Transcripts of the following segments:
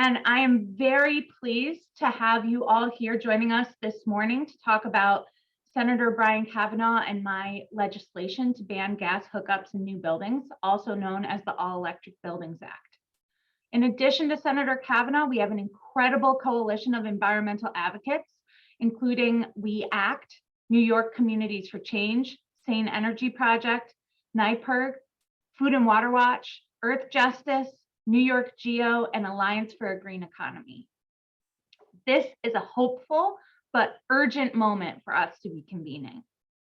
And I am very pleased to have you all here joining us this morning to talk about Senator Brian Kavanaugh and my legislation to ban gas hookups in new buildings, also known as the All Electric Buildings Act. In addition to Senator Kavanaugh, we have an incredible coalition of environmental advocates, including WEACT, New York Communities for Change, Sane Energy Project, NYPIRG, Food and Water Watch, Earth Justice, New York Geo, and Alliance for a Green Economy. This is a hopeful but urgent moment for us to be convening.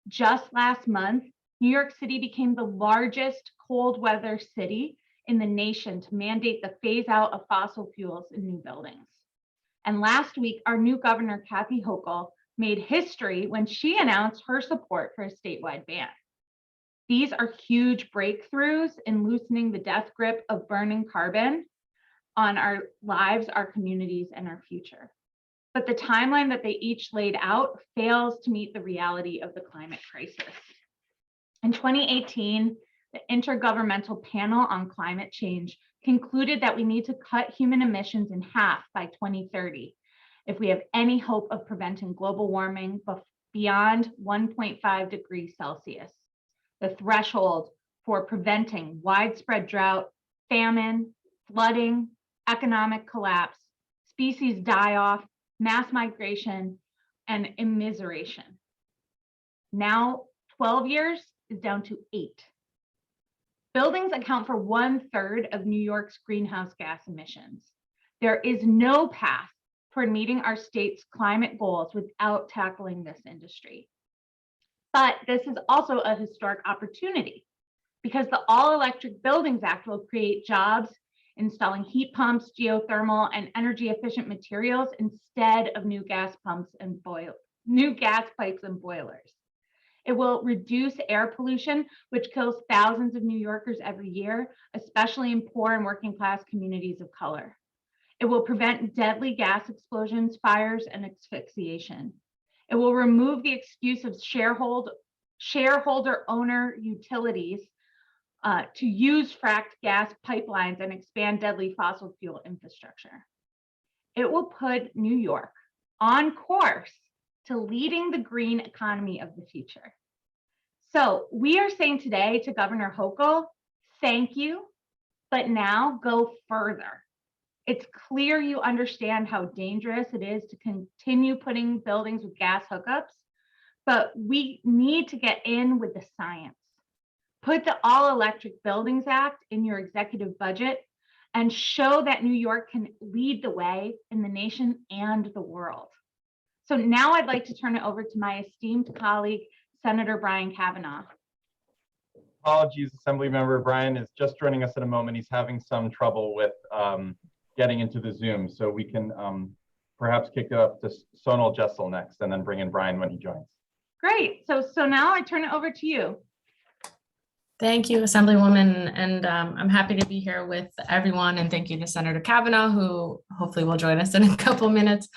Just last month, New York City became the largest cold weather city in the nation to mandate the phase out of fossil fuels in new buildings. And last week, our new governor, Kathy Hochul, made history when she announced her support for a statewide ban. These are huge breakthroughs in loosening the death grip of burning carbon on our lives, our communities, and our future. But the timeline that they each laid out fails to meet the reality of the climate crisis. In 2018, the Intergovernmental Panel on Climate Change concluded that we need to cut human emissions in half by 2030 if we have any hope of preventing global warming beyond 1.5 degrees Celsius. The threshold for preventing widespread drought, famine, flooding, economic collapse, species die-off, mass migration, and immiseration. Now, 12 years is down to 8. Buildings account for 1/3 of New York's greenhouse gas emissions. There is no path toward meeting our state's climate goals without tackling this industry. But this is also a historic opportunity because the All Electric Buildings Act will create jobs installing heat pumps, geothermal, and energy efficient materials instead of new gas pipes and boilers. It will reduce air pollution, which kills thousands of New Yorkers every year, especially in poor and working class communities of color. It will prevent deadly gas explosions, fires, and asphyxiation. It will remove the excuse of shareholder owner utilities to use fracked gas pipelines and expand deadly fossil fuel infrastructure. It will put New York on course to leading the green economy of the future. So we are saying today to Governor Hochul, thank you, but now go further. It's clear you understand how dangerous it is to continue putting buildings with gas hookups, but we need to get in with the science. Put the All Electric Buildings Act in your executive budget and show that New York can lead the way in the nation and the world. So now I'd like to turn it over to my esteemed colleague, Senator Brian Kavanaugh. Apologies, Assemblymember Brian is just joining us in a moment. He's having some trouble with getting into the Zoom, so we can perhaps kick it up to Sonal Jessel next and then bring in Brian when he joins. Great, so now I turn it over to you. Thank you, Assemblywoman, and I'm happy to be here with everyone, and thank you to Senator Kavanaugh, who hopefully will join us in a couple minutes.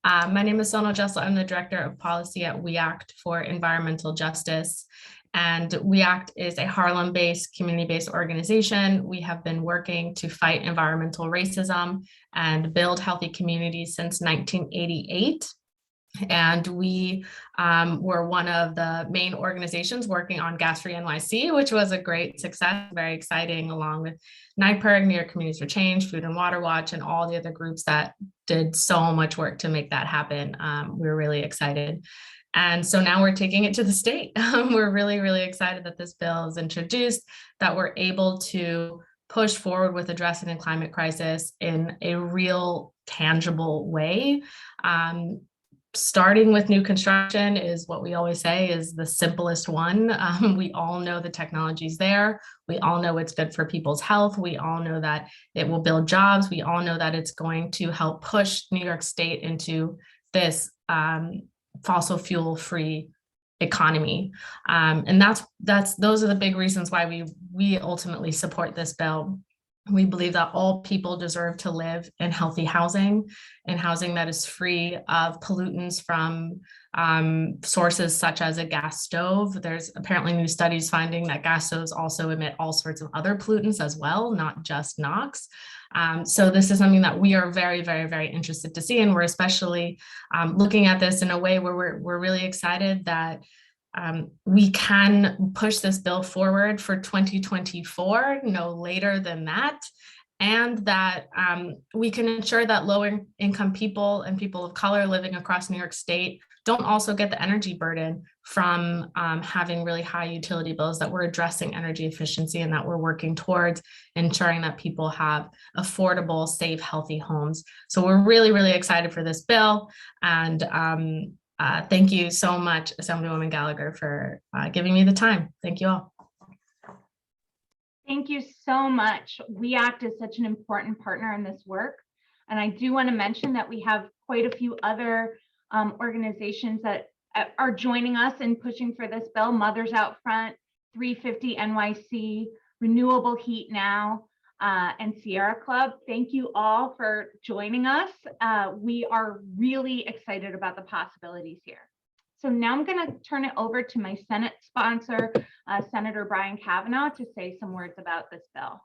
My name is Sonal Jessel. I'm the Director of Policy at WEACT for Environmental Justice, and WEACT is a Harlem-based, community-based organization. We have been working to fight environmental racism and build healthy communities since 1988. And we were one of the main organizations working on Gas-Free NYC, which was a great success, very exciting, along with NYPIRG, New York Communities for Change, Food and Water Watch, and all the other groups that did so much work to make that happen. We were really excited. And so now we're taking it to the state. We're really, really excited that this bill is introduced, that we're able to push forward with addressing the climate crisis in a real, tangible way. Starting with new construction is what we always say is the simplest one. We all know the technology's there. We all know it's good for people's health. We all know that it will build jobs. We all know that it's going to help push New York State into this fossil fuel free economy. And those are the big reasons why we ultimately support this bill. We believe that all people deserve to live in healthy housing, and housing that is free of pollutants from sources such as a gas stove. There's apparently new studies finding that gas stoves also emit all sorts of other pollutants as well, not just NOx. So this is something that we are very, very, very interested to see. And we're especially looking at this in a way where we're really excited that we can push this bill forward for 2024, no later than that. And that we can ensure that lower income people and people of color living across New York State don't also get the energy burden from having really high utility bills, that we're addressing energy efficiency and that we're working towards ensuring that people have affordable, safe, healthy homes. So we're really, really excited for this bill. And thank you so much, Assemblywoman Gallagher, for giving me the time. Thank you all. Thank you so much. WEACT is such an important partner in this work. And I do want to mention that we have quite a few other organizations that are joining us in pushing for this bill. Mothers Out Front, 350 NYC, Renewable Heat Now, and Sierra Club. Thank you all for joining us. We are really excited about the possibilities here. So now I'm going to turn it over to my Senate sponsor, Senator Brian Kavanaugh, to say some words about this bill.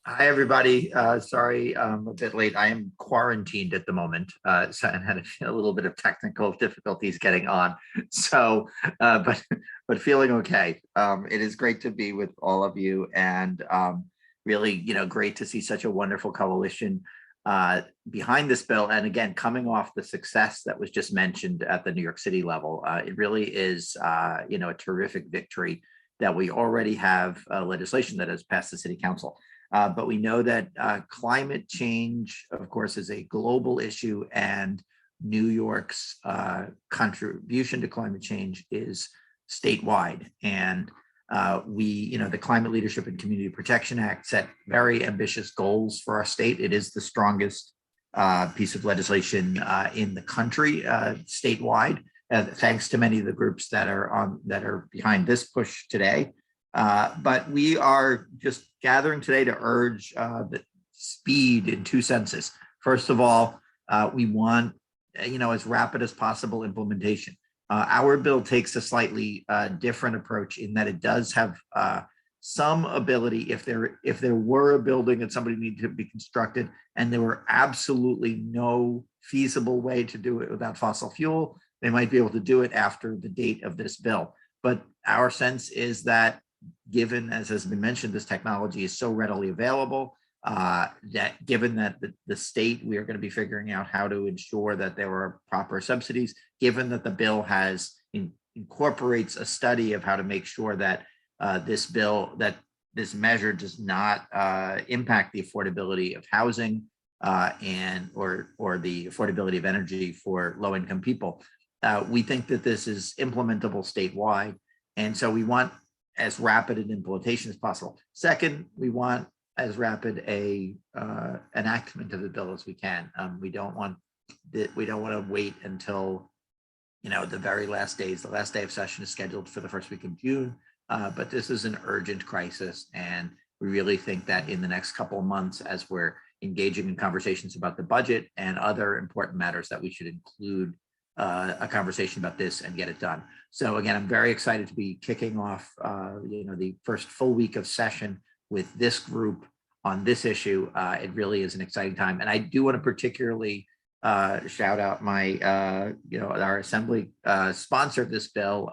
Hi, everybody. Sorry, I'm a bit late. I am quarantined at the moment, so I had a little bit of technical difficulties getting on. So, but feeling okay. It is great to be with all of you, and really, great to see such a wonderful coalition behind this bill. And again, coming off the success that was just mentioned at the New York City level, it really is, a terrific victory that we already have legislation that has passed the City Council. But we know that climate change, of course, is a global issue, and New York's contribution to climate change is statewide. And the Climate Leadership and Community Protection Act set very ambitious goals for our state. It is the strongest piece of legislation in the country statewide, thanks to many of the groups that are behind this push today. But we are just gathering today to urge the speed in two senses. First of all, we want, as rapid as possible implementation. Our bill takes a slightly different approach in that it does have some ability, if there were a building that somebody needed to be constructed and there were absolutely no feasible way to do it without fossil fuel, they might be able to do it after the date of this bill. But our sense is that, given, as has been mentioned, this technology is so readily available, that given that the state, we are going to be figuring out how to ensure that there are proper subsidies, given that the bill incorporates a study of how to make sure that this measure does not impact the affordability of housing or the affordability of energy for low-income people. We think that this is implementable statewide, and so we want as rapid an implementation as possible. Second, we want as rapid enactment of the bill as we can. We don't want to wait until the very last days. The last day of session is scheduled for the first week of June, but this is an urgent crisis, and we really think that in the next couple of months, as we're engaging in conversations about the budget and other important matters, that we should include a conversation about this and get it done. So again, I'm very excited to be kicking off the first full week of session with this group on this issue. It really is an exciting time, and I do want to particularly shout out my our assembly sponsor of this bill,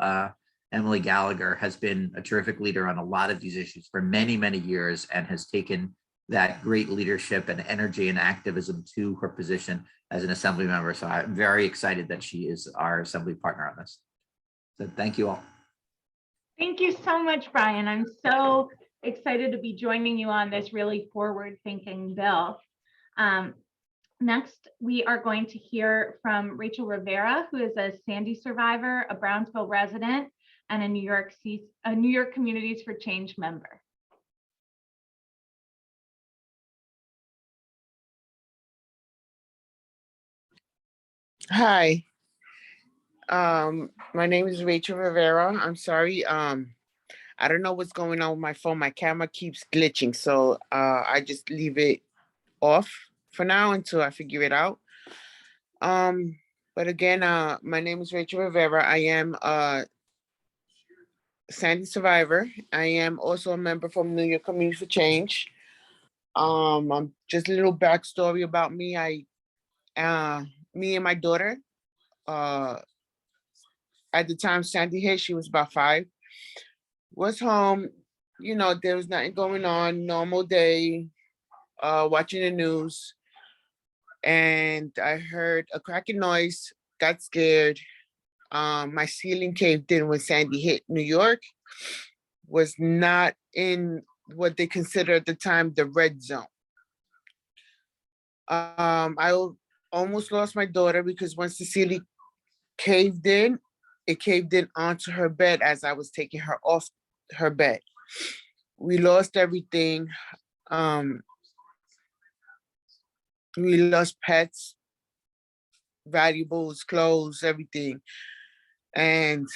Emily Gallagher, has been a terrific leader on a lot of these issues for many, many years, and has taken that great leadership and energy and activism to her position as an assembly member. So I'm very excited that she is our assembly partner on this. So thank you all. Thank you so much, Brian. I'm so excited to be joining you on this really forward-thinking bill. Next, we are going to hear from Rachel Rivera, who is a Sandy survivor, a Brownsville resident, and a New York Communities for Change member. Hi, my name is Rachel Rivera. I'm sorry. I don't know what's going on with my phone. My camera keeps glitching, so I just leave it off for now until I figure it out. But again, my name is Rachel Rivera. I am a Sandy survivor. I am also a member from New York Community for Change. Just a little backstory about me. Me and my daughter, at the time Sandy hit, she was about 5, was home, there was nothing going on, normal day, watching the news. And I heard a cracking noise, got scared. My ceiling caved in when Sandy hit New York, was not in what they consider at the time the red zone. I almost lost my daughter because once the ceiling caved in, it caved in onto her bed as I was taking her off her bed. We lost everything. We lost pets, valuables, clothes, everything. And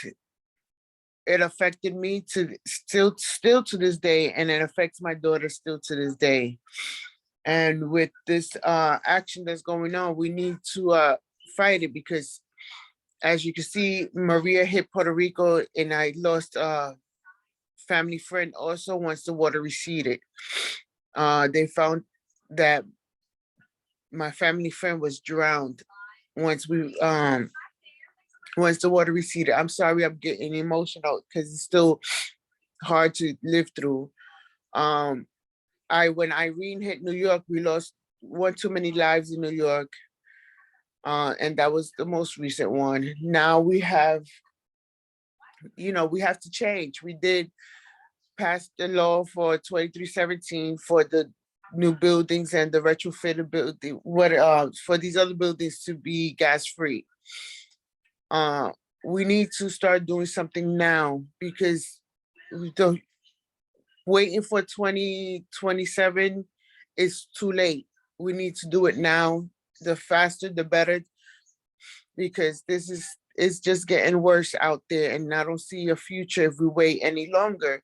it affected me to still to this day, and it affects my daughter still to this day. And with this action that's going on, we need to fight it, because as you can see, Maria hit Puerto Rico, and I lost a family friend also once the water receded. They found that my family friend was drowned once the water receded. I'm sorry, I'm getting emotional because it's still hard to live through. When Irene hit New York, we lost one too many lives in New York. And that was the most recent one. Now we have to change. We did pass the law for 2317 for the new buildings and the retrofitted building, for these other buildings to be gas free. We need to start doing something now, because waiting for 2027 is too late. We need to do it now. The faster, the better, because it's just getting worse out there, and I don't see a future if we wait any longer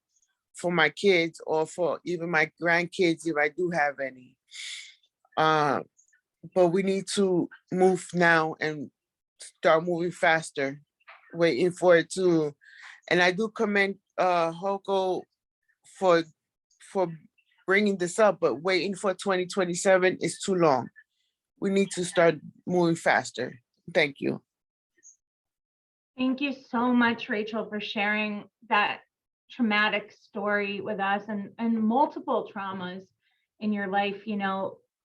for my kids or for even my grandkids, if I do have any. But we need to move now and start moving faster, waiting for it to. And I do commend Hochul for bringing this up, but waiting for 2027 is too long. We need to start moving faster. Thank you. Thank you so much, Rachel, for sharing that traumatic story with us, and multiple traumas in your life.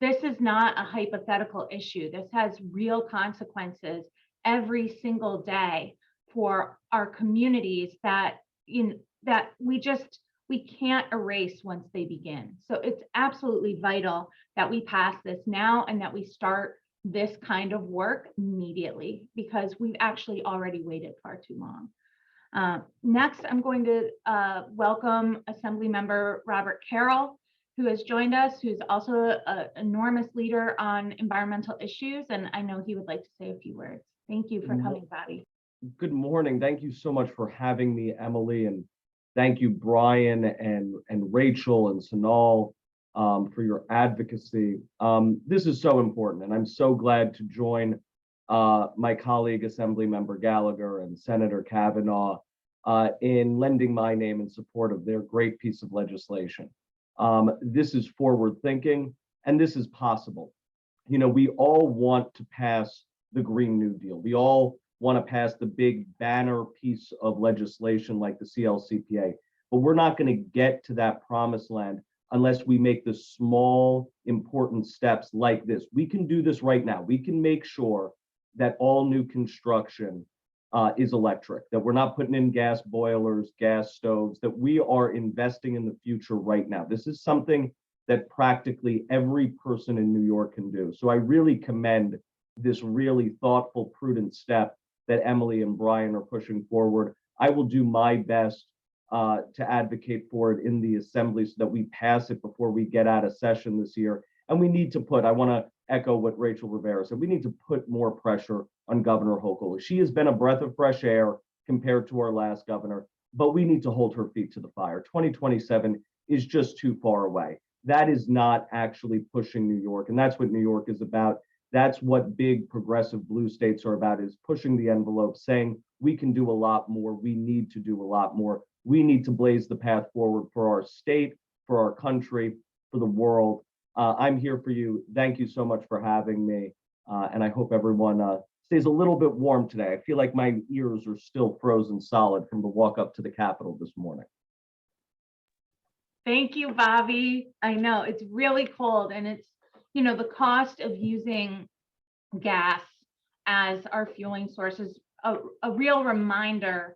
This is not a hypothetical issue. This has real consequences every single day for our communities that we can't erase once they begin. So it's absolutely vital that we pass this now and that we start this kind of work immediately, because we've actually already waited far too long. Next, I'm going to welcome Assemblymember Robert Carroll, who has joined us, who's also an enormous leader on environmental issues, and I know he would like to say a few words. Thank you for coming, Bobby. Good morning. Thank you so much for having me, Emily, and thank you, Brian and Rachel and Sonal, for your advocacy. This is so important, and I'm so glad to join my colleague, Assemblymember Gallagher and Senator Kavanaugh, in lending my name in support of their great piece of legislation. This is forward thinking, and this is possible. We all want to pass the Green New Deal. We all want to pass the big banner piece of legislation like the CLCPA, but we're not going to get to that promised land unless we make the small, important steps like this. We can do this right now. We can make sure that all new construction is electric, that we're not putting in gas boilers, gas stoves, that we are investing in the future right now. This is something that practically every person in New York can do. So I really commend this really thoughtful, prudent step that Emily and Brian are pushing forward. I will do my best to advocate for it in the Assembly so that we pass it before we get out of session this year. And we need to I want to echo what Rachel Rivera said, we need to put more pressure on Governor Hochul. She has been a breath of fresh air compared to our last governor, but we need to hold her feet to the fire. 2027 is just too far away. That is not actually pushing New York, and that's what New York is about. That's what big progressive blue states are about, is pushing the envelope, saying we can do a lot more, we need to do a lot more. We need to blaze the path forward for our state, for our country, for the world. I'm here for you. Thank you so much for having me. And I hope everyone stays a little bit warm today. I feel like my ears are still frozen solid from the walk up to the Capitol this morning. Thank you, Bobby. I know it's really cold, and it's, you know, the cost of using gas as our fueling source is a real reminder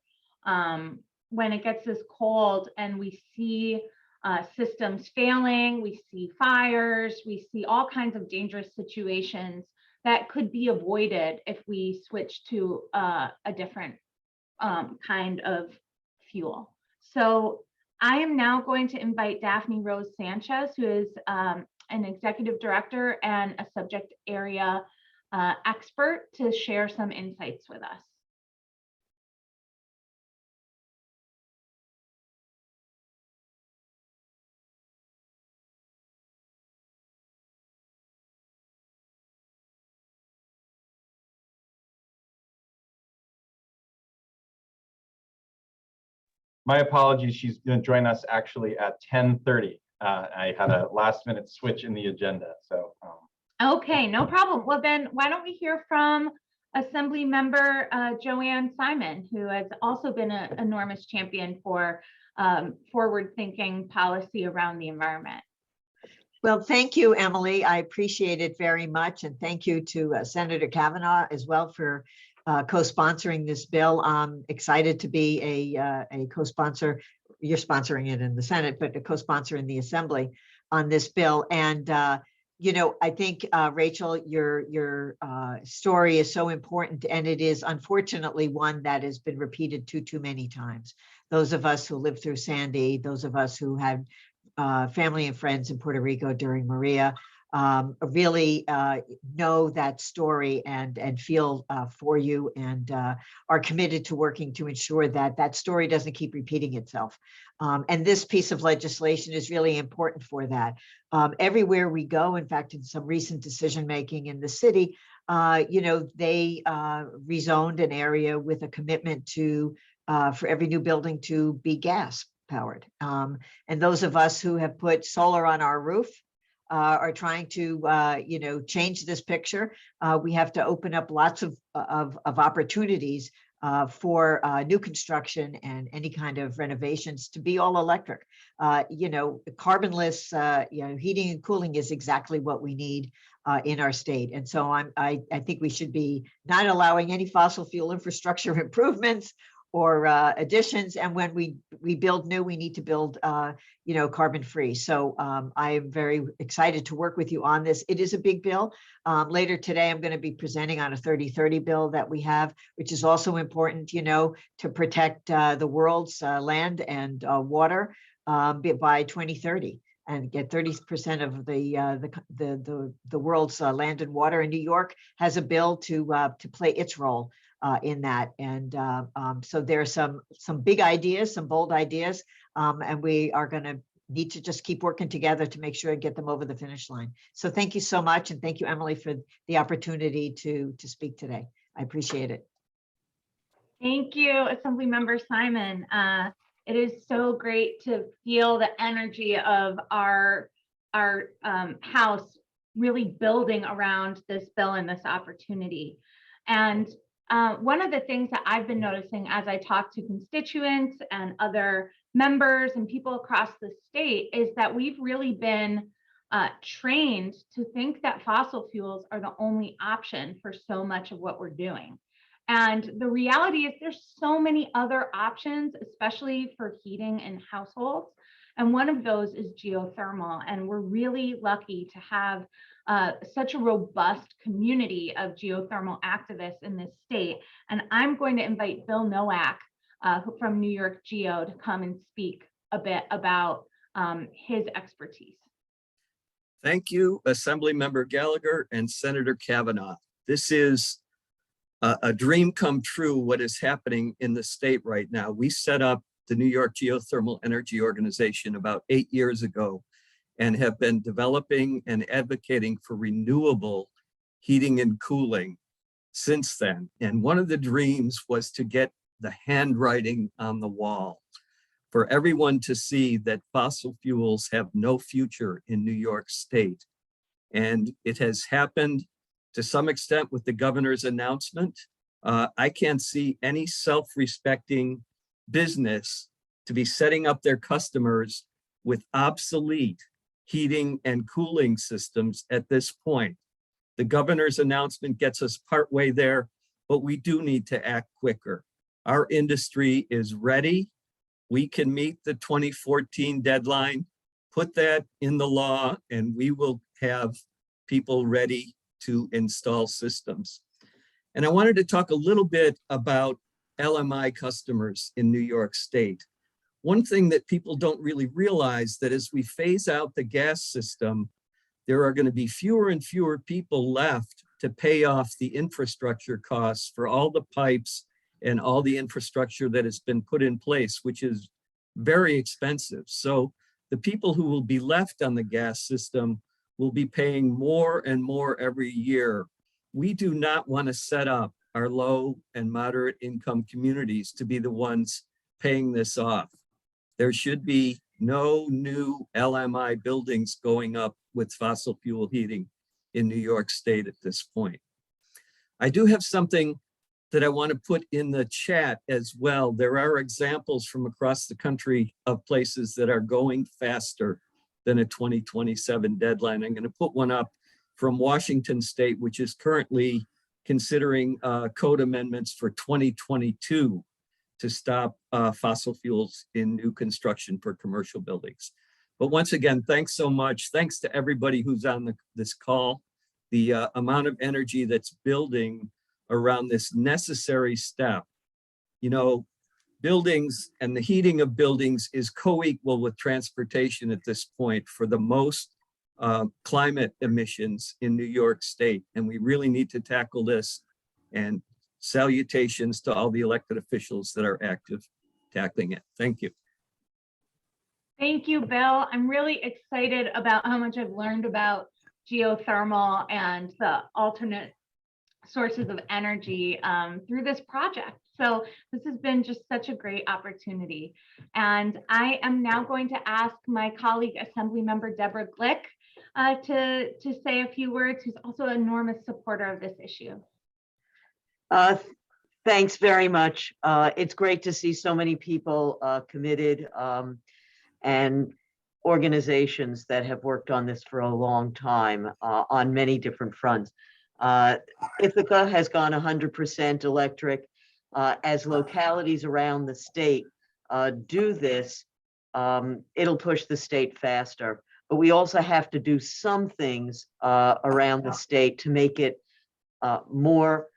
when it gets this cold and we see systems failing, we see fires, we see all kinds of dangerous situations that could be avoided if we switch to a different kind of fuel. So I am now going to invite Daphne Rose Sanchez, who is an executive director and a subject area expert, to share some insights with us. My apologies, she's going to join us actually at 10:30. I had a last minute switch in the agenda, so. Okay, no problem. Well, then why don't we hear from Assembly Member Joanne Simon, who has also been an enormous champion for forward-thinking policy around the environment. Well, thank you, Emily. I appreciate it very much. And thank you to Senator Kavanaugh as well for co-sponsoring this bill. I'm excited to be a co-sponsor. You're sponsoring it in the Senate, but a co-sponsor in the Assembly on this bill. And you know, I think, Rachel, your story is so important, and it is unfortunately one that has been repeated too many times. Those of us who lived through Sandy, those of us who had family and friends in Puerto Rico during Maria, really know that story and feel for you, and are committed to working to ensure that that story doesn't keep repeating itself. And this piece of legislation is really important for that. Everywhere we go, in fact, in some recent decision making in the city, you know, they rezoned an area with a commitment to for every new building to be gas powered. And those of us who have put solar on our roof are trying to, you know, change this picture. We have to open up lots of opportunities for new construction and any kind of renovations to be all electric. You know, carbonless, you know, heating and cooling is exactly what we need in our state. And so I think we should be not allowing any fossil fuel infrastructure improvements or additions. And when we build new, we need to build, you know, carbon free. So I am very excited to work with you on this. It is a big bill. Later today, I'm going to be presenting on a 3030 bill that we have, which is also important, you know, to protect the world's land and water by 2030. And get 30% of the world's land and water. And New York has a bill to play its role in that. And so there are some big ideas, some bold ideas, and we are going to need to just keep working together to make sure and get them over the finish line. So thank you so much. And thank you, Emily, for the opportunity to speak today. I appreciate it. Thank you, Assemblymember Simon. It is so great to feel the energy of our House really building around this bill and this opportunity. And one of the things that I've been noticing as I talk to constituents and other members and people across the state is that we've really been trained to think that fossil fuels are the only option for so much of what we're doing. And the reality is there's so many other options, especially for heating in households. And one of those is geothermal. And we're really lucky to have such a robust community of geothermal activists in this state. And I'm going to invite Bill Nowak from New York Geo to come and speak a bit about his expertise. Thank you, Assemblymember Gallagher and Senator Kavanaugh. This is a dream come true, what is happening in the state right now. We set up the New York Geothermal Energy Organization about 8 years ago and have been developing and advocating for renewable heating and cooling since then. And one of the dreams was to get the handwriting on the wall. for everyone to see that fossil fuels have no future in New York State. And it has happened to some extent with the governor's announcement. I can't see any self-respecting business to be setting up their customers with obsolete heating and cooling systems at this point. The governor's announcement gets us partway there, but we do need to act quicker. Our industry is ready. We can meet the 2014 deadline, put that in the law, and we will have people ready to install systems. And I wanted to talk a little bit about LMI customers in New York State. One thing that people don't really realize that as we phase out the gas system, there are going to be fewer and fewer people left to pay off the infrastructure costs for all the pipes and all the infrastructure that has been put in place, which is very expensive. So the people who will be left on the gas system will be paying more and more every year. We do not want to set up our low and moderate income communities to be the ones paying this off. There should be no new LMI buildings going up with fossil fuel heating in New York State at this point. I do have something that I want to put in the chat as well. There are examples from across the country of places that are going faster than a 2027 deadline. I'm going to put one up from Washington State, which is currently considering code amendments for 2022 to stop fossil fuels in new construction for commercial buildings. But once again, thanks so much. Thanks to everybody who's on this call. The amount of energy that's building around this necessary step. You know, buildings and the heating of buildings is co-equal with transportation at this point for the most climate emissions in New York State. And we really need to tackle this. And salutations to all the elected officials that are active tackling it. Thank you. Thank you, Bill. I'm really excited about how much I've learned about geothermal and the alternate sources of energy through this project. So this has been just such a great opportunity. And I am now going to ask my colleague, Assemblymember Deborah Glick, to say a few words, who's also an enormous supporter of this issue. Thanks very much. It's great to see so many people committed and organizations that have worked on this for a long time on many different fronts. Ithaca has gone 100% electric. As localities around the state do this, it'll push the state faster. But we also have to do some things around the state to make it more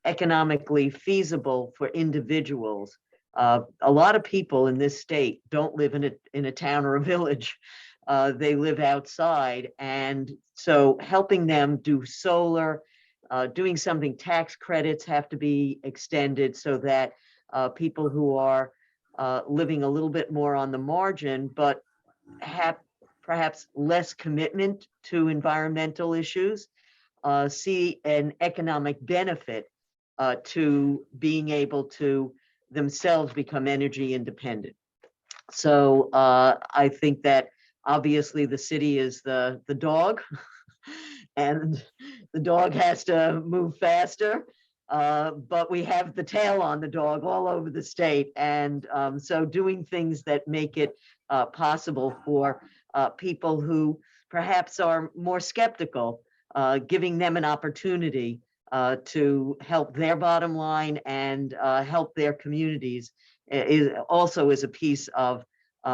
economically feasible for individuals. A lot of people in this state don't live in a town or a village. They live outside. And so helping them do solar, doing something, tax credits have to be extended so that people who are living a little bit more on the margin, but have perhaps less commitment to environmental issues, see an economic benefit to being able to themselves become energy independent. So I think that obviously the city is the dog and the dog has to move faster, but we have the tail on the dog all over the state. And so doing things that make it possible for people who perhaps are more skeptical, giving them an opportunity to help their bottom line and help their communities is also a piece of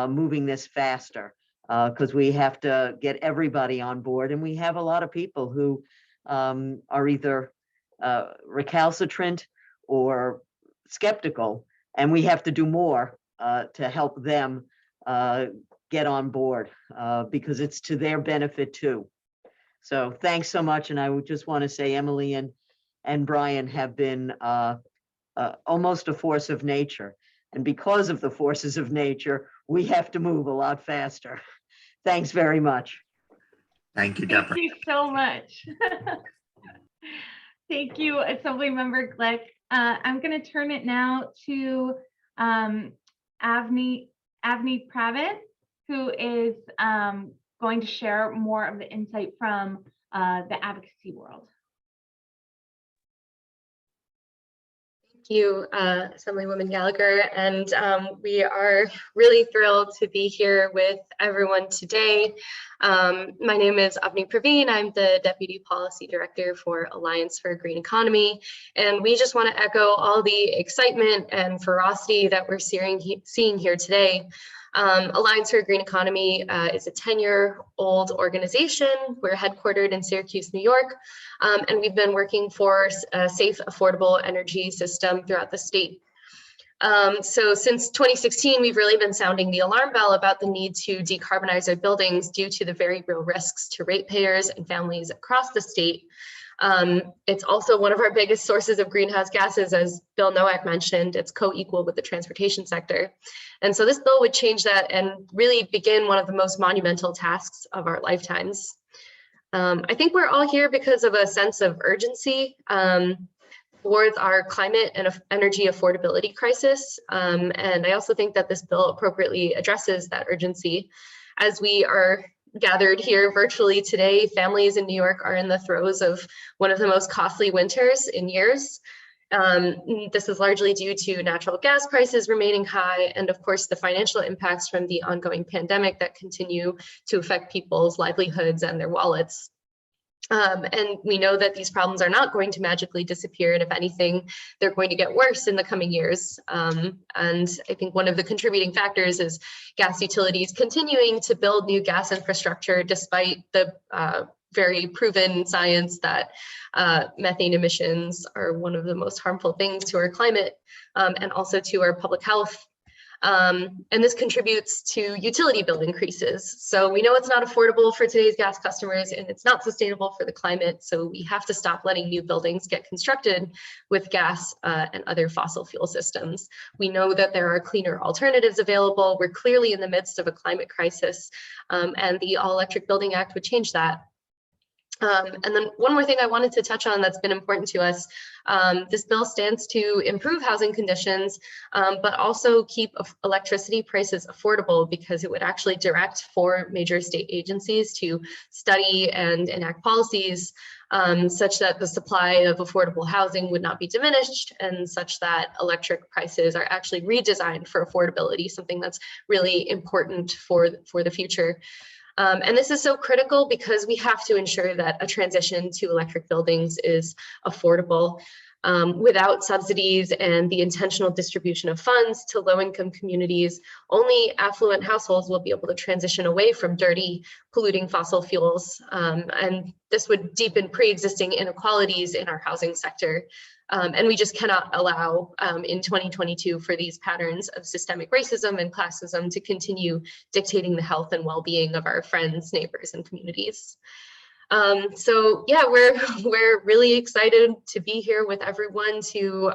moving this faster, because we have to get everybody on board. And we have a lot of people who are either recalcitrant or skeptical, and we have to do more to help them get on board because it's to their benefit too. So thanks so much. And I would just want to say Emily and Brian have been almost a force of nature. And because of the forces of nature, we have to move a lot faster. Thanks very much. Thank you, Deborah. Thank you so much. Thank you, Assemblymember Glick. I'm going to turn it now to Avni Pravit, who is going to share more of the insight from the advocacy world. Thank you, Assemblywoman Gallagher, and we are really thrilled to be here with everyone today. My name is Avni Praveen. I'm the Deputy Policy Director for Alliance for a Green Economy, and we just want to echo all the excitement and ferocity that we're seeing here today. Alliance for a Green Economy is a 10-year-old organization. We're headquartered in Syracuse, New York, and we've been working for a safe, affordable energy system throughout the state. So since 2016, we've really been sounding the alarm bell about the need to decarbonize our buildings due to the very real risks to ratepayers and families across the state. It's also one of our biggest sources of greenhouse gases, as Bill Nowak mentioned. It's co-equal with the transportation sector. And so this bill would change that and really begin one of the most monumental tasks of our lifetimes. I think we're all here because of a sense of urgency for our climate and energy affordability crisis. And I also think that this bill appropriately addresses that urgency. As we are gathered here virtually today, families in New York are in the throes of one of the most costly winters in years. This is largely due to natural gas prices remaining high, and of course the financial impacts from the ongoing pandemic that continue to affect people's livelihoods and their wallets. And we know that these problems are not going to magically disappear, and if anything, they're going to get worse in the coming years. And I think one of the contributing factors is gas utilities continuing to build new gas infrastructure despite the very proven science that methane emissions are one of the most harmful things to our climate and also to our public health. And this contributes to utility bill increases. So we know it's not affordable for today's gas customers, and it's not sustainable for the climate. So we have to stop letting new buildings get constructed with gas and other fossil fuel systems. We know that there are cleaner alternatives available. We're clearly in the midst of a climate crisis, and the All Electric Building Act would change that. And then one more thing I wanted to touch on that's been important to us. This bill stands to improve housing conditions, but also keep electricity prices affordable, because it would actually direct 4 major state agencies to study and enact policies such that the supply of affordable housing would not be diminished, and such that electric prices are actually redesigned for affordability, something that's really important for the future. And this is so critical because we have to ensure that a transition to electric buildings is affordable. Without subsidies and the intentional distribution of funds to low-income communities, only affluent households will be able to transition away from dirty, polluting fossil fuels. And this would deepen pre-existing inequalities in our housing sector. And we just cannot allow in 2022 for these patterns of systemic racism and classism to continue dictating the health and well-being of our friends, neighbors, and communities. So yeah, we're really excited to be here with everyone to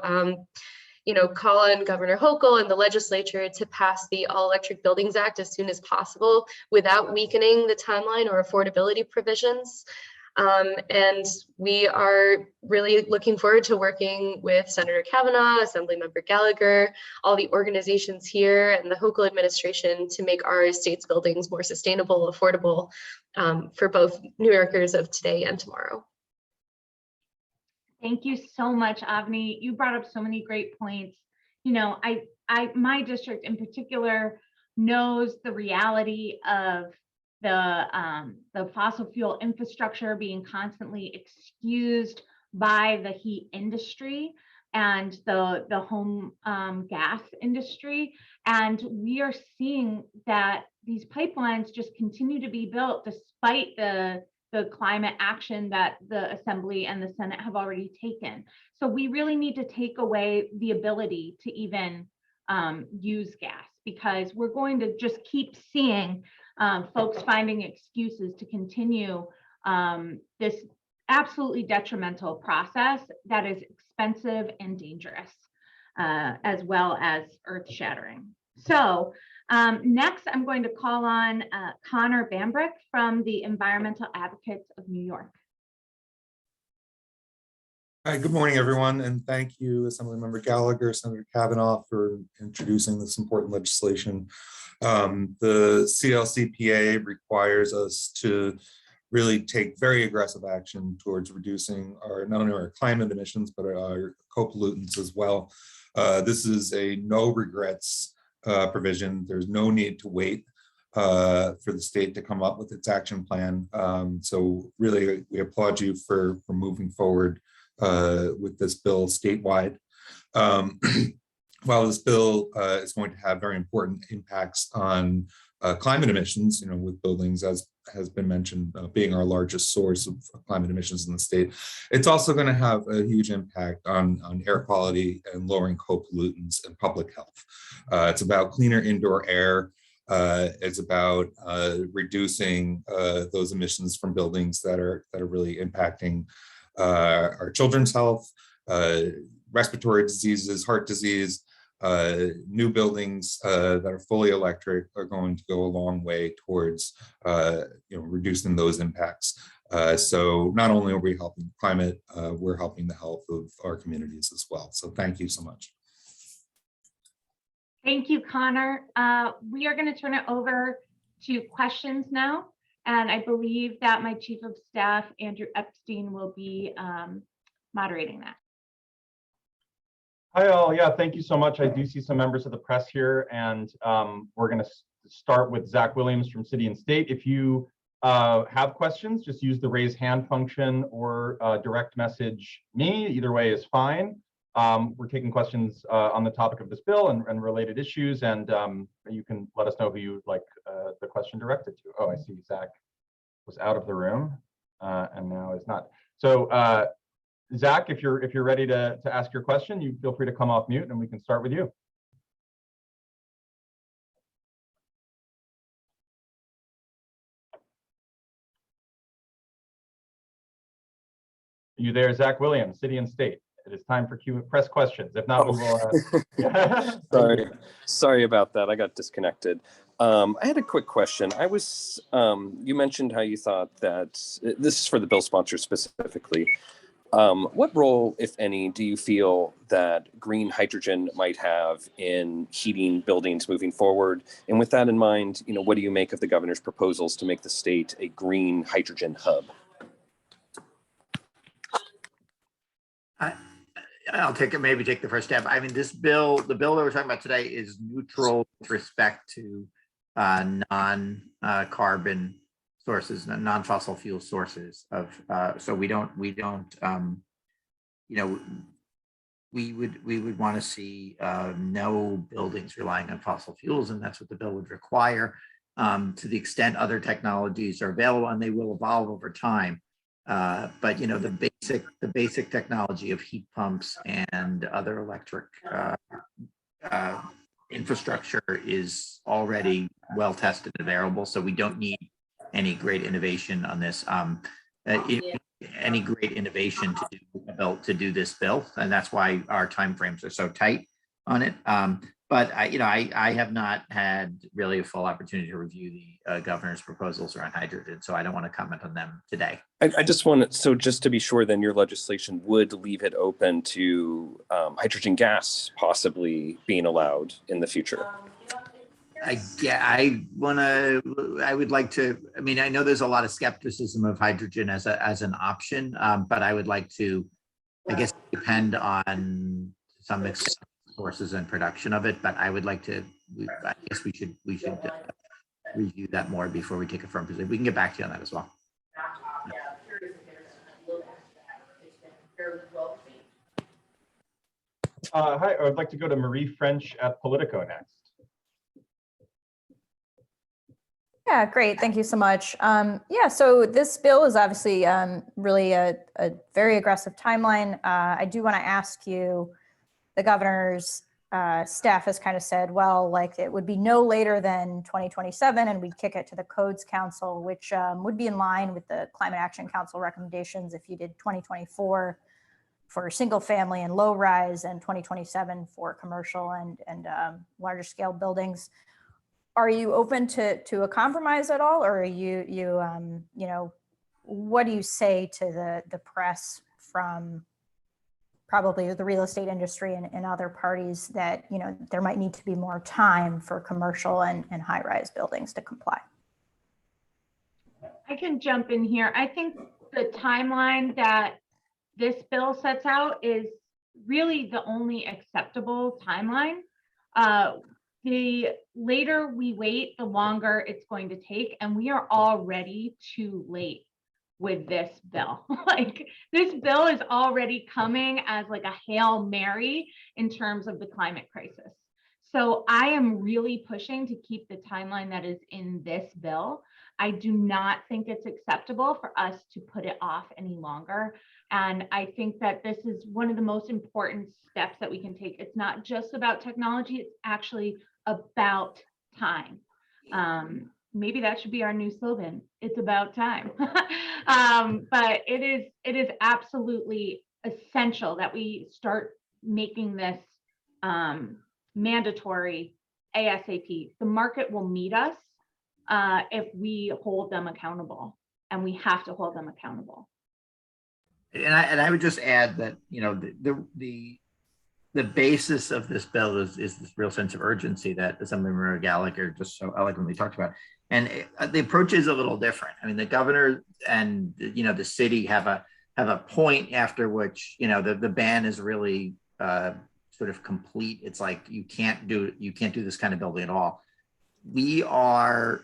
call on Governor Hochul and the legislature to pass the All Electric Buildings Act as soon as possible without weakening the timeline or affordability provisions. And we are really looking forward to working with Senator Kavanaugh, Assemblymember Gallagher, all the organizations here, and the Hochul administration to make our state's buildings more sustainable, affordable for both New Yorkers of today and tomorrow. Thank you so much, Avni. You brought up so many great points. You know, my district in particular knows the reality of the fossil fuel infrastructure being constantly excused by the heat industry and the home gas industry. And we are seeing that these pipelines just continue to be built despite the climate action that the Assembly and the Senate have already taken. So we really need to take away the ability to even use gas, because we're going to just keep seeing folks finding excuses to continue this absolutely detrimental process that is expensive and dangerous, as well as earth-shattering. So next, I'm going to call on Connor Bambrick from the Environmental Advocates of New York. Hi, good morning, everyone, and thank you, Assemblymember Gallagher, Senator Kavanaugh, for introducing this important legislation. The CLCPA requires us to really take very aggressive action towards reducing not only our climate emissions, but our co-pollutants as well. This is a no regrets provision. There's no need to wait for the state to come up with its action plan. So really, we applaud you for moving forward with this bill statewide. While this bill is going to have very important impacts on climate emissions, with buildings, as has been mentioned, being our largest source of climate emissions in the state, it's also going to have a huge impact on air quality and lowering co-pollutants and public health. It's about cleaner indoor air. It's about reducing those emissions from buildings that are really impacting our children's health, respiratory diseases, heart disease. New buildings that are fully electric are going to go a long way towards reducing those impacts. So not only are we helping the climate, we're helping the health of our communities as well. So thank you so much. Thank you, Connor. We are going to turn it over to questions now. And I believe that my Chief of Staff, Andrew Epstein, will be moderating that. Hi all, yeah, thank you so much. I do see some members of the press here, and we're going to start with Zach Williams from City and State. If you have questions, just use the raise hand function or direct message me. Either way is fine. We're taking questions on the topic of this bill and related issues, and you can let us know who you would like the question directed to. Oh, I see Zach was out of the room and now is not. So Zach, if you're ready to ask your question, you feel free to come off mute and we can start with you. Are you there, Zach Williams, City and State? It is time for press questions. If not, we will. Sorry about that. I got disconnected. I had a quick question. You mentioned how you thought that this is for the bill sponsor specifically. What role, if any, do you feel that green hydrogen might have in heating buildings moving forward? And with that in mind, what do you make of the governor's proposals to make the state a green hydrogen hub? I'll maybe take the first step. I mean, the bill that we're talking about today is neutral with respect to non-carbon sources, non-fossil fuel sources of. So we would want to see no buildings relying on fossil fuels, and that's what the bill would require. To the extent other technologies are available, and they will evolve over time. But the basic technology of heat pumps and other electric infrastructure is already well tested and available. So we don't need any great innovation on this. Any great innovation to do this bill, and that's why our timeframes are so tight on it. But I have not had really a full opportunity to review the governor's proposals around hydrogen, so I don't want to comment on them today. I just want to, so just to be sure, then your legislation would leave it open to hydrogen gas possibly being allowed in the future. I would like to. I mean, I know there's a lot of skepticism of hydrogen as an option, but I would like to, I guess, depend on some extent sources and production of it, but I would like to. I guess we should review that more before we take a firm position. We can get back to you on that as well. Hi, I would like to go to Marie French at Politico next. Yeah, great. Thank you so much. Yeah, so this bill is obviously really a very aggressive timeline. I do want to ask you, the governor's staff has kind of said, well, like it would be no later than 2027 and we'd kick it to the Codes Council, which would be in line with the Climate Action Council recommendations if you did 2024 for single family and low rise and 2027 for commercial and larger scale buildings. Are you open to a compromise at all, or are you know, what do you say to the press from probably the real estate industry and other parties that, you know, there might need to be more time for commercial and high-rise buildings to comply. I can jump in here. I think the timeline that this bill sets out is really the only acceptable timeline. The later we wait, the longer it's going to take, and we are already too late with this bill. Like, this bill is already coming as like a Hail Mary in terms of the climate crisis. So I am really pushing to keep the timeline that is in this bill. I do not think it's acceptable for us to put it off any longer. And I think that this is one of the most important steps that we can take. It's not just about technology, it's actually about time. Maybe that should be our new slogan. It's about time. But it is absolutely essential that we start making this mandatory ASAP. The market will meet us if we hold them accountable, and we have to hold them accountable. And I would just add that, you know, the basis of this bill is this real sense of urgency that Assemblymember Gallagher just so eloquently talked about. And the approach is a little different. I mean, the governor and, you know, the city have a point after which, you know, the ban is really sort of complete. It's like you can't do this kind of building at all. We are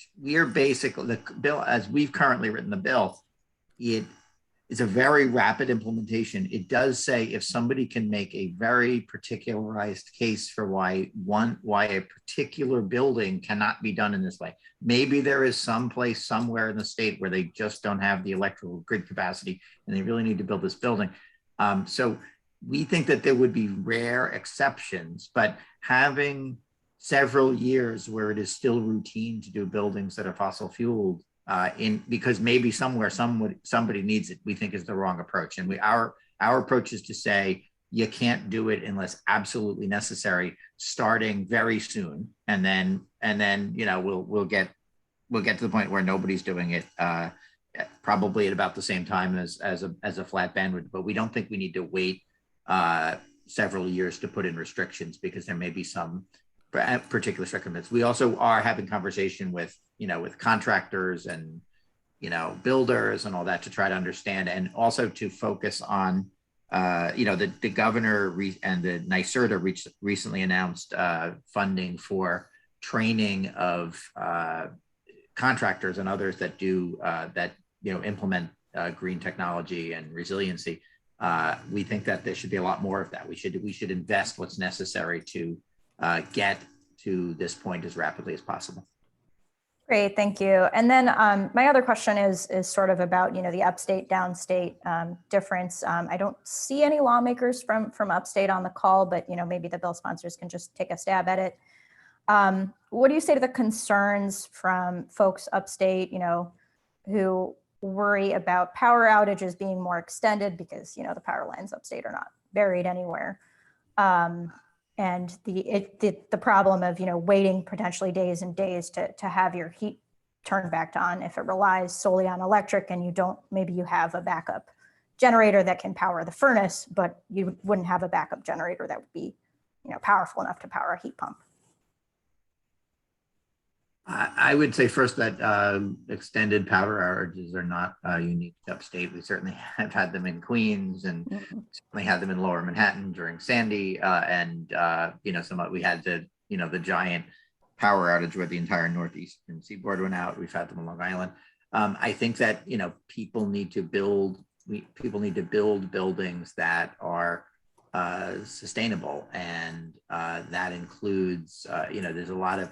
basically, the bill as we've currently written the bill, it is a very rapid implementation. It does say if somebody can make a very particularized case for why a particular building cannot be done in this way. Maybe there is some place somewhere in the state where they just don't have the electrical grid capacity and they really need to build this building. So we think that there would be rare exceptions, but having several years where it is still routine to do buildings that are fossil fueled because maybe somewhere somebody needs it, we think is the wrong approach. And our approach is to say you can't do it unless absolutely necessary, starting very soon, and then you know we'll get to the point where nobody's doing it probably at about the same time as a flat ban would. But we don't think we need to wait several years to put in restrictions because there may be some particular circumstances. We also are having conversation with contractors and, you know, builders and all that to try to understand, and also to focus on, you know, the governor and the NYSERDA recently announced funding for training of contractors and others that do implement green technology and resiliency. We think that there should be a lot more of that. We should invest what's necessary to get to this point as rapidly as possible. Great, thank you. And then my other question is sort of about, you know, the upstate downstate difference. I don't see any lawmakers from upstate on the call, but, you know, maybe the bill sponsors can just take a stab at it. What do you say to the concerns from folks upstate, you know, who worry about power outages being more extended because, you know, the power lines upstate are not buried anywhere? And the problem of, you know, waiting potentially days and days to have your heat turned back on if it relies solely on electric, and maybe you have a backup generator that can power the furnace, but you wouldn't have a backup generator that would be, you know, powerful enough to power a heat pump. I would say first that extended power outages are not unique to upstate. We certainly have had them in Queens, and certainly had them in Lower Manhattan during Sandy, and you know, we had the giant power outage where the entire northeastern seaboard went out. We've had them on Long Island. I think that, you know, people need to build buildings that are sustainable, and that includes, you know, there's a lot of,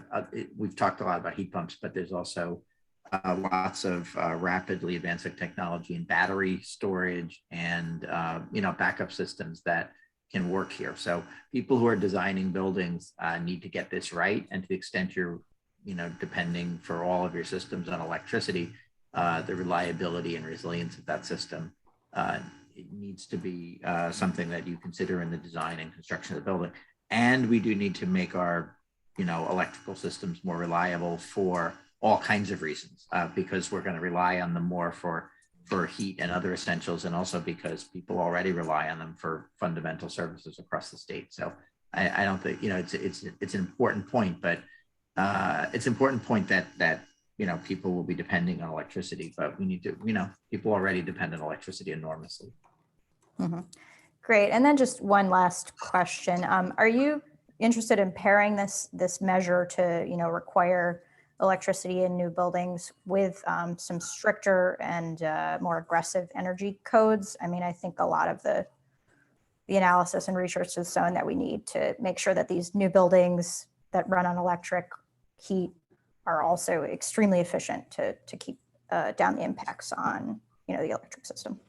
we've talked a lot about heat pumps, but there's also lots of rapidly advancing technology in battery storage and, you know, backup systems that can work here. So people who are designing buildings need to get this right. And to the extent you're, you know, depending for all of your systems on electricity, the reliability and resilience of that system it needs to be something that you consider in the design and construction of the building. And we do need to make our, you know, electrical systems more reliable for all kinds of reasons, because we're going to rely on them more for for heat and other essentials, and also because people already rely on them for fundamental services across the state. So I don't think, it's an important point, but it's an important point that people will be depending on electricity, but we need to, people already depend on electricity enormously. Mhm. Great. And then just one last question. Are you interested in pairing this measure to, require electricity in new buildings with some stricter and more aggressive energy codes? I mean, I think a lot of the analysis and research has shown that we need to make sure that these new buildings that run on electric heat are also extremely efficient to keep down the impacts on, the electric system.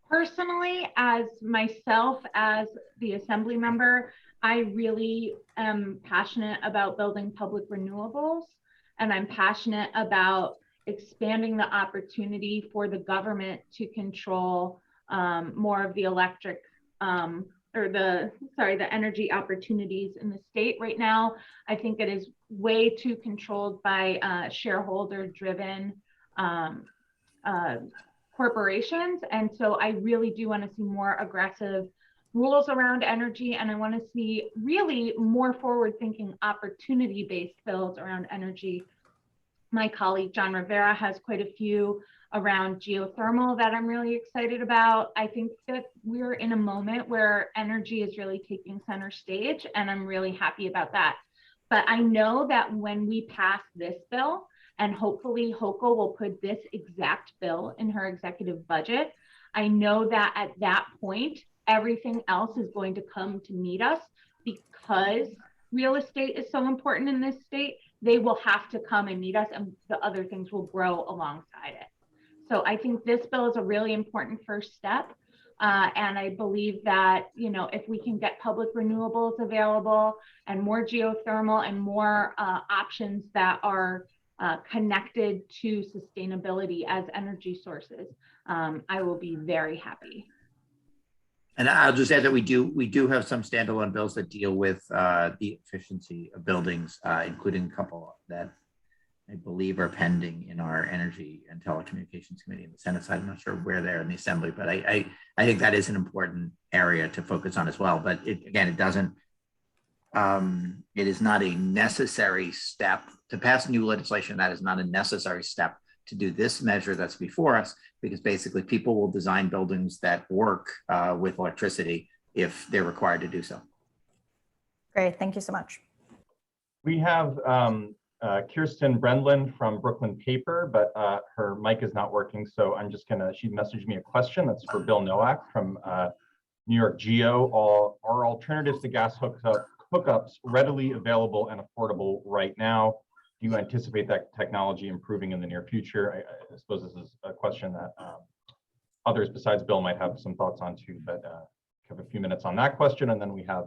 Personally, as myself, as the assembly member, I really am passionate about building public renewables, and I'm passionate about expanding the opportunity for the government to control more of the electric the energy opportunities in the state. Right now, I think it is way too controlled by shareholder-driven corporations. And so I really do want to see more aggressive rules around energy, and I want to see really more forward-thinking opportunity-based bills around energy. My colleague John Rivera has quite a few around geothermal that I'm really excited about. I think that we're in a moment where energy is really taking center stage, and I'm really happy about that. But I know that when we pass this bill, and hopefully Hochul will put this exact bill in her executive budget, I know that at that point, everything else is going to come to meet us, because real estate is so important in this state. They will have to come and meet us, and the other things will grow alongside it. So I think this bill is a really important first step. And I believe that, if we can get public renewables available and more geothermal and more options that are connected to sustainability as energy sources, I will be very happy. And I'll just add that we do have some standalone bills that deal with the efficiency of buildings, including a couple that I believe are pending in our Energy and Telecommunications Committee in the Senate side. I'm not sure where they're in the Assembly, but I think that is an important area to focus on as well. But it is not a necessary step to pass new legislation. That is not a necessary step to do this measure that's before us, because basically people will design buildings that work with electricity if they're required to do so. Great, thank you so much. We have Kirsten Brendlin from Brooklyn Paper, but her mic is not working. So I'm just she messaged me a question that's for Bill Nowak from New York Geo. Are alternatives to gas hookups readily available and affordable right now? Do you anticipate that technology improving in the near future? I suppose this is a question that others besides Bill might have some thoughts on too, but have a few minutes on that question. And then we have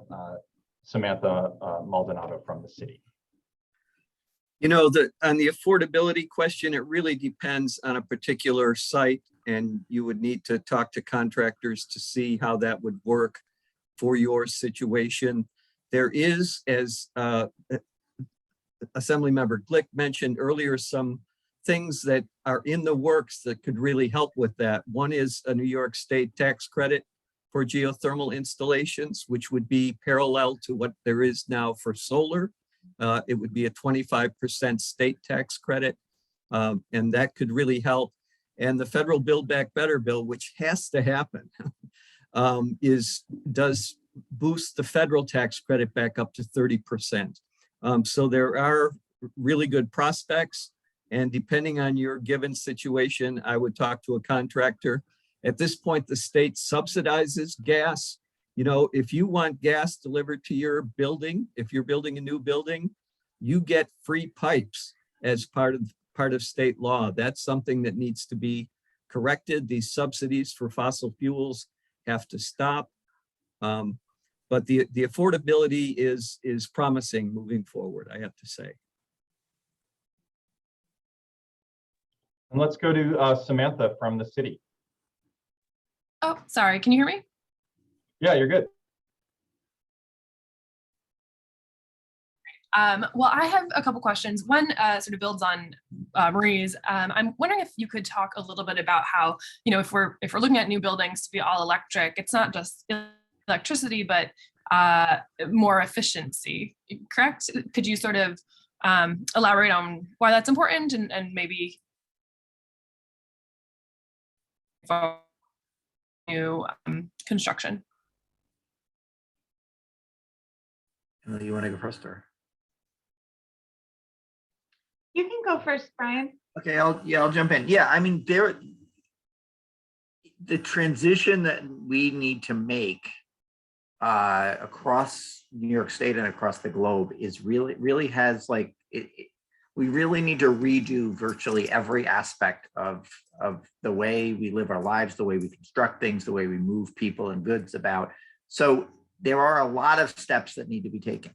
Samantha Maldonado from the city. On the affordability question, it really depends on a particular site, and you would need to talk to contractors to see how that would work for your situation. There is, as Assemblymember Glick mentioned earlier, some things that are in the works that could really help with that. One is a New York State tax credit for geothermal installations, which would be parallel to what there is now for solar. It would be a 25% state tax credit, and that could really help. And the federal Build Back Better bill, which has to happen, does boost the federal tax credit back up to 30%. So there are really good prospects, and depending on your given situation, I would talk to a contractor. At this point, the state subsidizes gas. If you want gas delivered to your building, if you're building a new building, you get free pipes as part of state law. That's something that needs to be corrected. These subsidies for fossil fuels have to stop. But the affordability is promising moving forward, I have to say. And let's go to Samantha from the city. Oh, sorry. Can you hear me? Yeah, you're good. Well, I have a couple questions. One sort of builds on Marie's. I'm wondering if you could talk a little bit about how, if we're looking at new buildings to be all electric, it's not just electricity, but more efficiency, correct? Could you sort of elaborate on why that's important and maybe new construction? Emily, you want to go first, or? You can go first, Brian. Okay, I'll jump in. Yeah, I mean, the transition that we need to make across New York State and across the globe is really has like we really need to redo virtually every aspect of the way we live our lives, the way we construct things, the way we move people and goods about. So there are a lot of steps that need to be taken.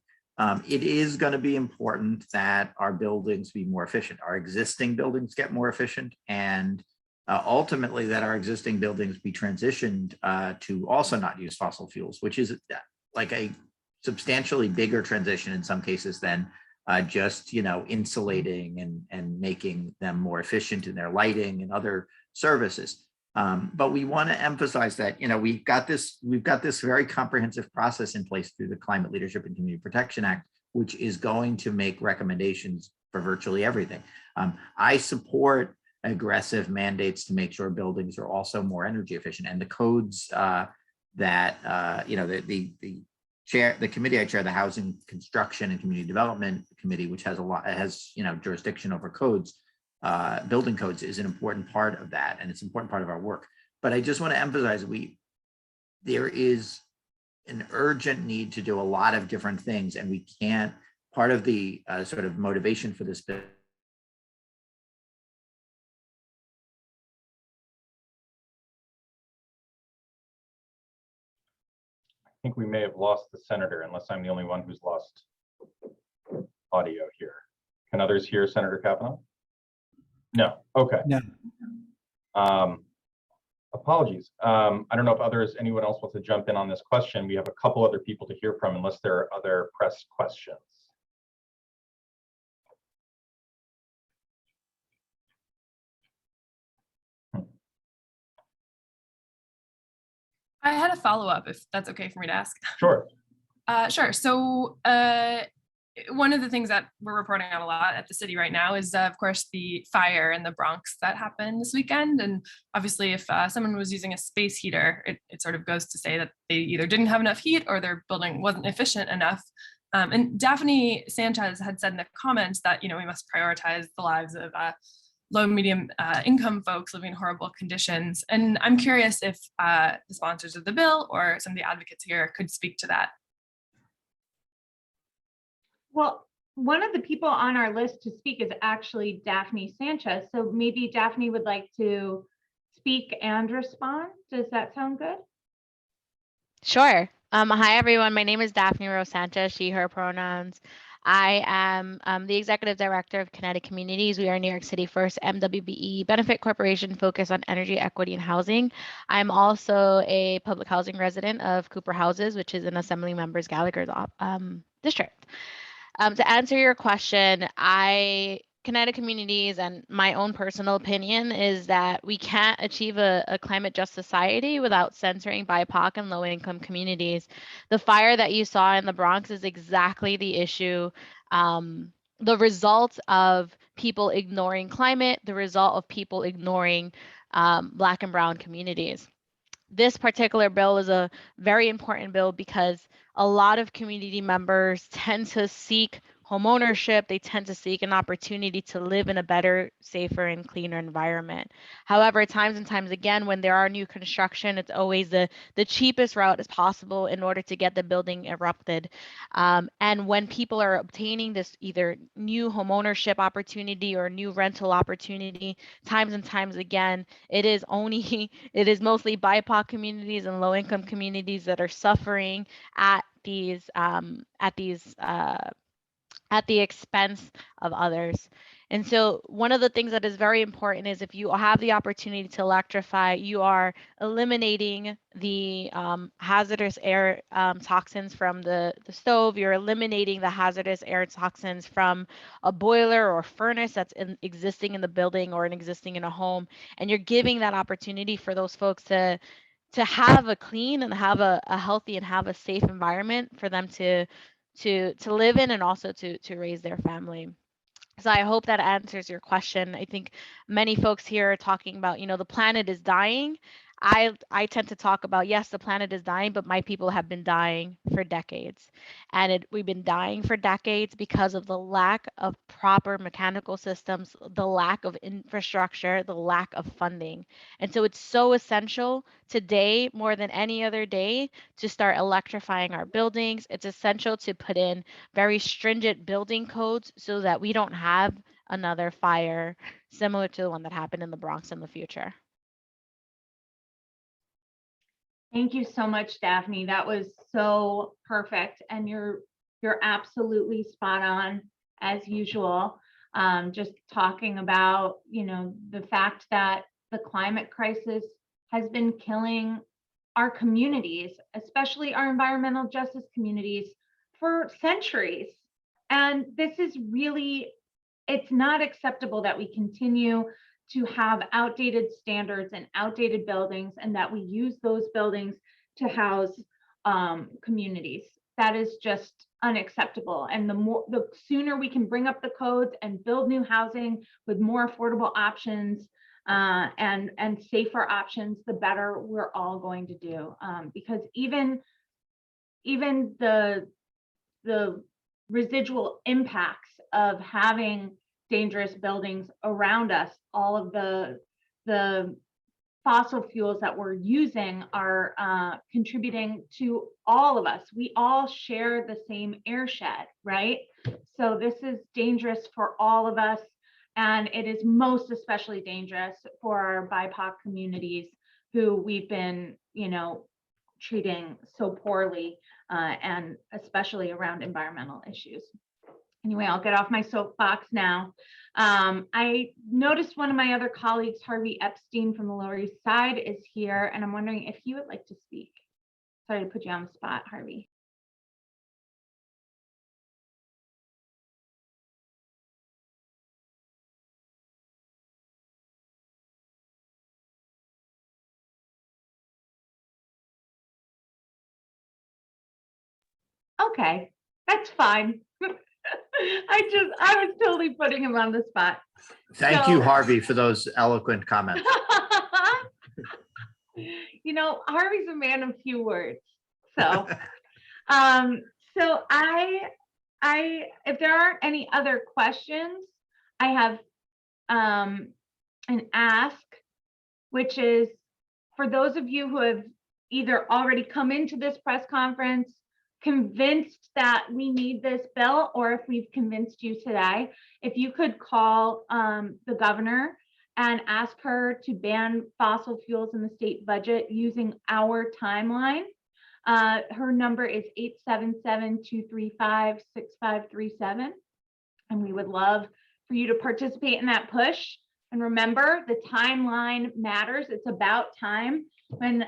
It is going to be important that our buildings be more efficient, our existing buildings get more efficient, and ultimately that our existing buildings be transitioned to also not use fossil fuels, which is like a substantially bigger transition in some cases than just insulating and making them more efficient in their lighting and other services. But we want to emphasize that we've got this very comprehensive process in place through the Climate Leadership and Community Protection Act, which is going to make recommendations for virtually everything. I support aggressive mandates to make sure buildings are also more energy efficient, and the codes that the committee I chair, the Housing Construction and Community Development Committee, which has jurisdiction over codes. Building codes is an important part of that, and it's an important part of our work. But I just want to emphasize there is an urgent need to do a lot of different things, and we can't. Part of the sort of motivation for this bill. I think we may have lost the senator, unless I'm the only one who's lost audio here. Can others hear Senator Kavanaugh? No. Okay. No. Apologies. I don't know if anyone else wants to jump in on this question. We have a couple other people to hear from, unless there are other press questions. I had a follow-up, if that's okay for me to ask. Sure. Sure. So one of the things that we're reporting on a lot at the city right now is, of course, the fire in the Bronx that happened this weekend. And obviously, if someone was using a space heater, it sort of goes to say that they either didn't have enough heat or their building wasn't efficient enough. And Daphne Sanchez had said in the comments that, we must prioritize the lives of low and medium income folks living in horrible conditions. And I'm curious if the sponsors of the bill or some of the advocates here could speak to that. Well, one of the people on our list to speak is actually Daphne Sanchez. So maybe Daphne would like to speak and respond. Does that sound good? Sure. Hi, everyone. My name is Daphne Rose Sanchez, she, her pronouns. I am the Executive Director of Kinetic Communities. We are New York City first MWBE benefit corporation focused on energy equity and housing. I'm also a public housing resident of Cooper Houses, which is in Assembly Members Gallagher's district. To answer your question, Kinetic Communities and my own personal opinion is that we can't achieve a climate just society without censoring BIPOC and low income communities. The fire that you saw in the Bronx is exactly the issue. The result of people ignoring climate, the result of people ignoring Black and Brown communities. This particular bill is a very important bill because a lot of community members tend to seek homeownership. They tend to seek an opportunity to live in a better, safer, and cleaner environment. However, times and times again, when there are new construction, it's always the cheapest route as possible in order to get the building erected. And when people are obtaining this either new homeownership opportunity or new rental opportunity, times and times again, it is mostly BIPOC communities and low-income communities that are suffering at the expense of others. And so one of the things that is very important is if you have the opportunity to electrify, you are eliminating the hazardous air toxins from the stove. You're eliminating the hazardous air toxins from a boiler or furnace that's existing in the building or existing in a home. And you're giving that opportunity for those folks to have a clean and have a healthy and have a safe environment for them to live in and also to raise their family. So I hope that answers your question. I think many folks here are talking about, the planet is dying. I tend to talk about, yes, the planet is dying, but my people have been dying for decades. And we've been dying for decades because of the lack of proper mechanical systems, the lack of infrastructure, the lack of funding. And so it's so essential today, more than any other day, to start electrifying our buildings. It's essential to put in very stringent building codes so that we don't have another fire similar to the one that happened in the Bronx in the future. Thank you so much, Daphne. That was so perfect. And you're absolutely spot on as usual. Just talking about, the fact that the climate crisis has been killing our communities, especially our environmental justice communities, for centuries. And this is really, it's not acceptable that we continue to have outdated standards and outdated buildings, and that we use those buildings to house communities. That is just unacceptable. And the sooner we can bring up the codes and build new housing with more affordable options and safer options, the better we're all going to do. Because even the residual impacts of having dangerous buildings around us, all of the fossil fuels that we're using are contributing to all of us. We all share the same airshed, right? So this is dangerous for all of us. And it is most especially dangerous for our BIPOC communities who we've been, treating so poorly, and especially around environmental issues. Anyway, I'll get off my soapbox now. I noticed one of my other colleagues, Harvey Epstein from the Lower East Side, is here, and I'm wondering if you would like to speak. Sorry to put you on the spot, Harvey. Okay, that's fine. I was totally putting him on the spot. Thank you, Harvey, for those eloquent comments. Harvey's a man of few words. So, so if there aren't any other questions, I have an ask, which is for those of you who have either already come into this press conference convinced that we need this bill, or if we've convinced you today, if you could call the governor and ask her to ban fossil fuels in the state budget using our timeline. Her number is 877-235-6537. And we would love for you to participate in that push. And remember, the timeline matters. It's about time. When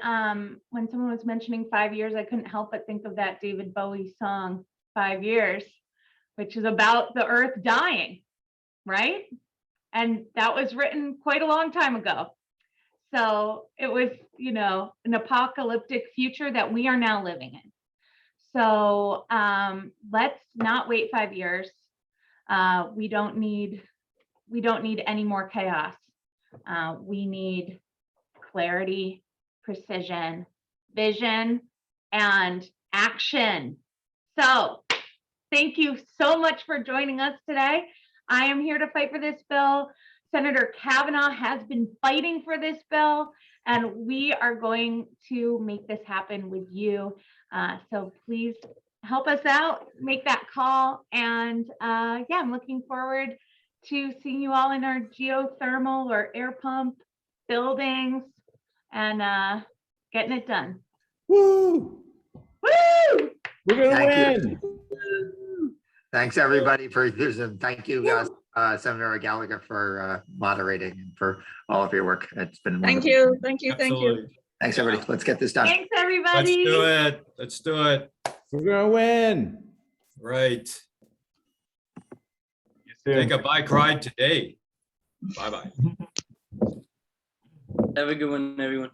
someone was mentioning 5 years, I couldn't help but think of that David Bowie song, 5 years, which is about the earth dying, right? And that was written quite a long time ago. So it was, an apocalyptic future that we are now living in. So let's not wait 5 years. We don't need any more chaos. We need clarity, precision, vision, and action. So thank you so much for joining us today. I am here to fight for this bill. Senator Kavanaugh has been fighting for this bill, and we are going to make this happen with you. So please help us out, make that call. And I'm looking forward to seeing you all in our geothermal or air pump buildings and getting it done. Woo! Woo! We're gonna Thank win. Thanks, everybody, for this. And thank you, guys. Senator Gallagher for moderating and for all of your work. It's been Thank wonderful. you, thank you, thank you. Absolutely. Thanks, everybody. Let's get this done. Thanks, Let's everybody. do it. Let's do it. We're gonna win. Right. See you soon. Take a bike ride today. Bye-bye. Have a good one, everyone.